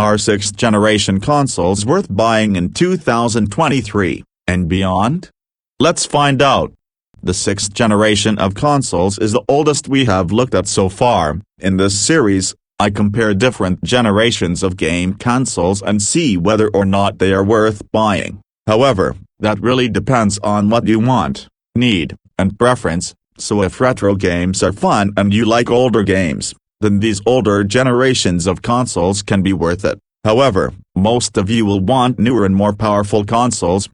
Are sixth generation consoles worth buying in 2023 and beyond? Let's find out. The sixth generation of consoles is the oldest we have looked at so far. In this series, I compare different generations of game consoles and see whether or not they are worth buying. However, that really depends on what you want, need, and preference, so if retro games are fun and you like older games, then these older generations of consoles can be worth it. However, most of you will want newer and more powerful consoles.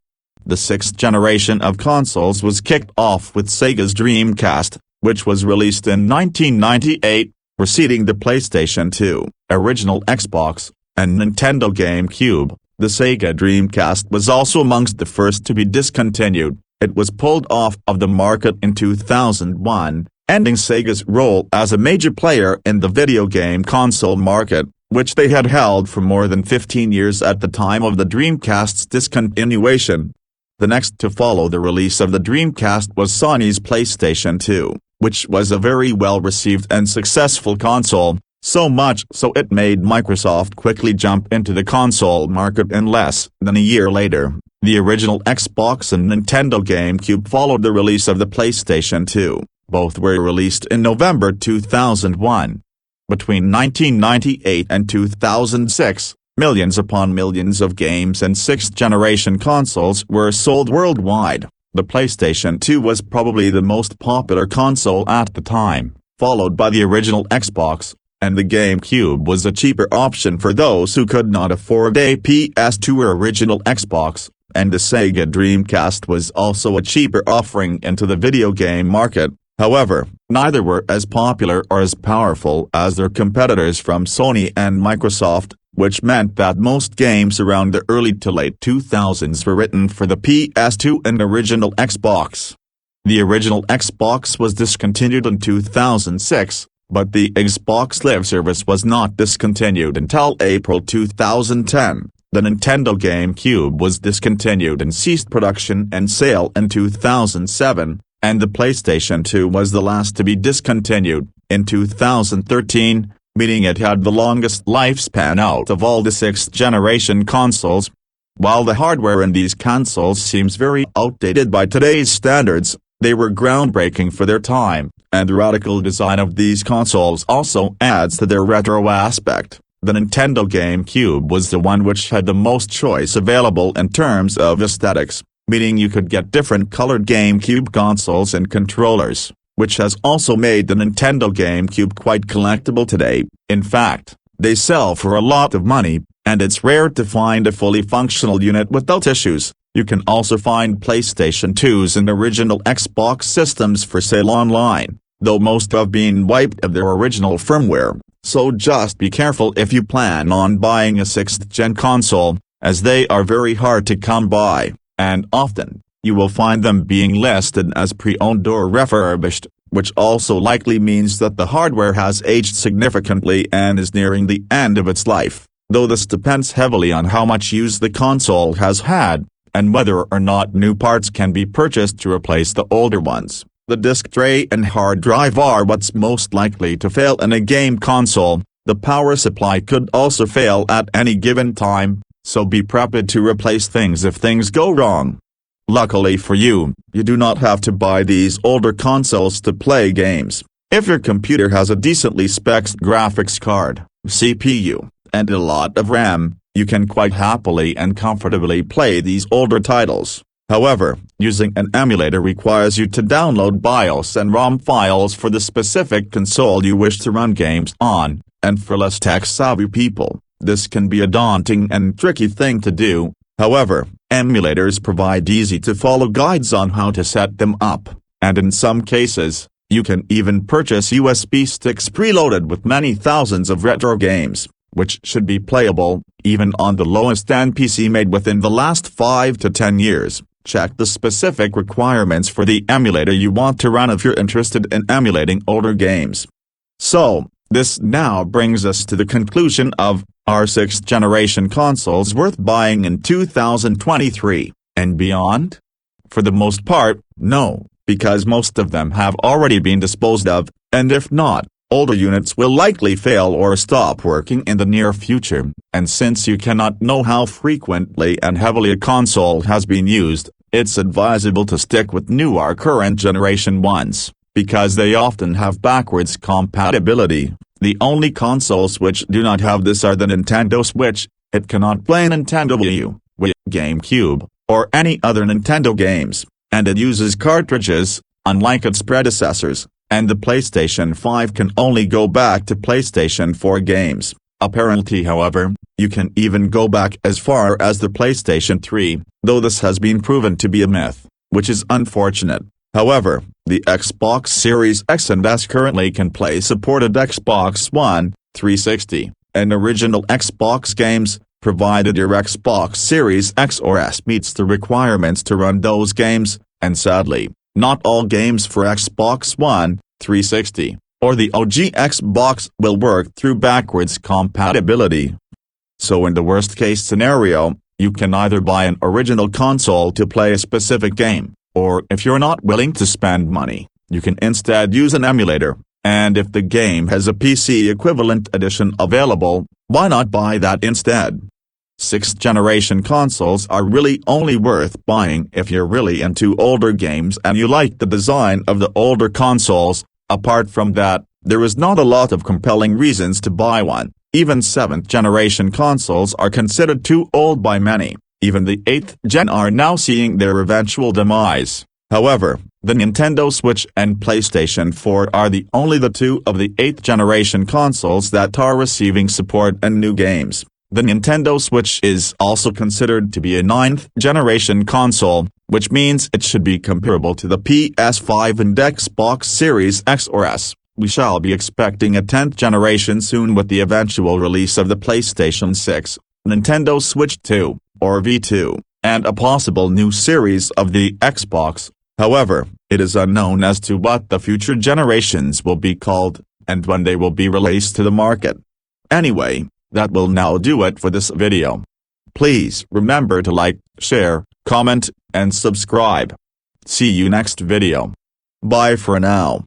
The sixth generation of consoles was kicked off with Sega's Dreamcast, which was released in 1998, preceding the PlayStation 2, original Xbox, and Nintendo GameCube. The Sega Dreamcast was also amongst the first to be discontinued. It was pulled off of the market in 2001, ending Sega's role as a major player in the video game console market, which they had held for more than 15 years at the time of the Dreamcast's discontinuation. The next to follow the release of the Dreamcast was Sony's PlayStation 2, which was a very well-received and successful console, so much so it made Microsoft quickly jump into the console market in less than a year later. The original Xbox and Nintendo GameCube followed the release of the PlayStation 2. Both were released in November 2001. Between 1998 and 2006, millions upon millions of games and sixth-generation consoles were sold worldwide. The PlayStation 2 was probably the most popular console at the time, followed by the original Xbox, and the GameCube was a cheaper option for those who could not afford a PS2 or original Xbox, and the Sega Dreamcast was also a cheaper offering into the video game market. However, neither were as popular or as powerful as their competitors from Sony and Microsoft, which meant that most games around the early to late 2000s were written for the PS2 and original Xbox. The original Xbox was discontinued in 2006, but the Xbox Live service was not discontinued until April 2010. The Nintendo GameCube was discontinued and ceased production and sale in 2007. And the PlayStation 2 was the last to be discontinued, in 2013, meaning it had the longest lifespan out of all the sixth-generation consoles. While the hardware in these consoles seems very outdated by today's standards, they were groundbreaking for their time, and the radical design of these consoles also adds to their retro aspect. The Nintendo GameCube was the one which had the most choice available in terms of aesthetics, meaning you could get different colored GameCube consoles and controllers, which has also made the Nintendo GameCube quite collectible today. In fact, they sell for a lot of money, and it's rare to find a fully functional unit without issues. You can also find PlayStation 2s and original Xbox systems for sale online, though most have been wiped of their original firmware, so just be careful if you plan on buying a sixth-gen console, as they are very hard to come by. And often, you will find them being listed as pre-owned or refurbished, which also likely means that the hardware has aged significantly and is nearing the end of its life, though this depends heavily on how much use the console has had, and whether or not new parts can be purchased to replace the older ones. The disc tray and hard drive are what's most likely to fail in a game console. The power supply could also fail at any given time, so be prepared to replace things if things go wrong. Luckily for you, you do not have to buy these older consoles to play games. If your computer has a decently spec'd graphics card, CPU, and a lot of RAM, you can quite happily and comfortably play these older titles. However, using an emulator requires you to download BIOS and ROM files for the specific console you wish to run games on, and for less tech-savvy people, this can be a daunting and tricky thing to do. However, emulators provide easy-to-follow guides on how to set them up, and in some cases, you can even purchase USB sticks preloaded with many thousands of retro games, which should be playable, even on the lowest-end PC made within the last 5 to 10 years. Check the specific requirements for the emulator you want to run if you're interested in emulating older games. So, this now brings us to the conclusion of, are sixth-generation consoles worth buying in 2023 and beyond? For the most part, no, because most of them have already been disposed of, and if not, older units will likely fail or stop working in the near future, and since you cannot know how frequently and heavily a console has been used, it's advisable to stick with newer current generation ones, because they often have backwards compatibility. The only consoles which do not have this are the Nintendo Switch. It cannot play Nintendo Wii, GameCube, or any other Nintendo games, and it uses cartridges, unlike its predecessors, and the PlayStation 5 can only go back to PlayStation 4 games. Apparently, however, you can even go back as far as the PlayStation 3, though this has been proven to be a myth, which is unfortunate. However, the Xbox Series X and S currently can play supported Xbox One, 360, and original Xbox games, provided your Xbox Series X or S meets the requirements to run those games, and sadly, not all games for Xbox One, 360, or the OG Xbox will work through backwards compatibility. So in the worst-case scenario, you can either buy an original console to play a specific game, or if you're not willing to spend money, you can instead use an emulator, and if the game has a PC equivalent edition available, why not buy that instead? 6th generation consoles are really only worth buying if you're really into older games and you like the design of the older consoles. Apart from that, there is not a lot of compelling reasons to buy one. Even 7th generation consoles are considered too old by many. Even the 8th gen are now seeing their eventual demise. However, the Nintendo Switch and PlayStation 4 are the only two of the 8th generation consoles that are receiving support and new games. The Nintendo Switch is also considered to be a 9th generation console, which means it should be comparable to the PS5 and Xbox Series X or S. We shall be expecting a 10th generation soon with the eventual release of the PlayStation 6, Nintendo Switch 2, or V2, and a possible new series of the Xbox. However, it is unknown as to what the future generations will be called, and when they will be released to the market. Anyway, that will now do it for this video. Please remember to like, share, comment, and subscribe. See you next video. Bye for now.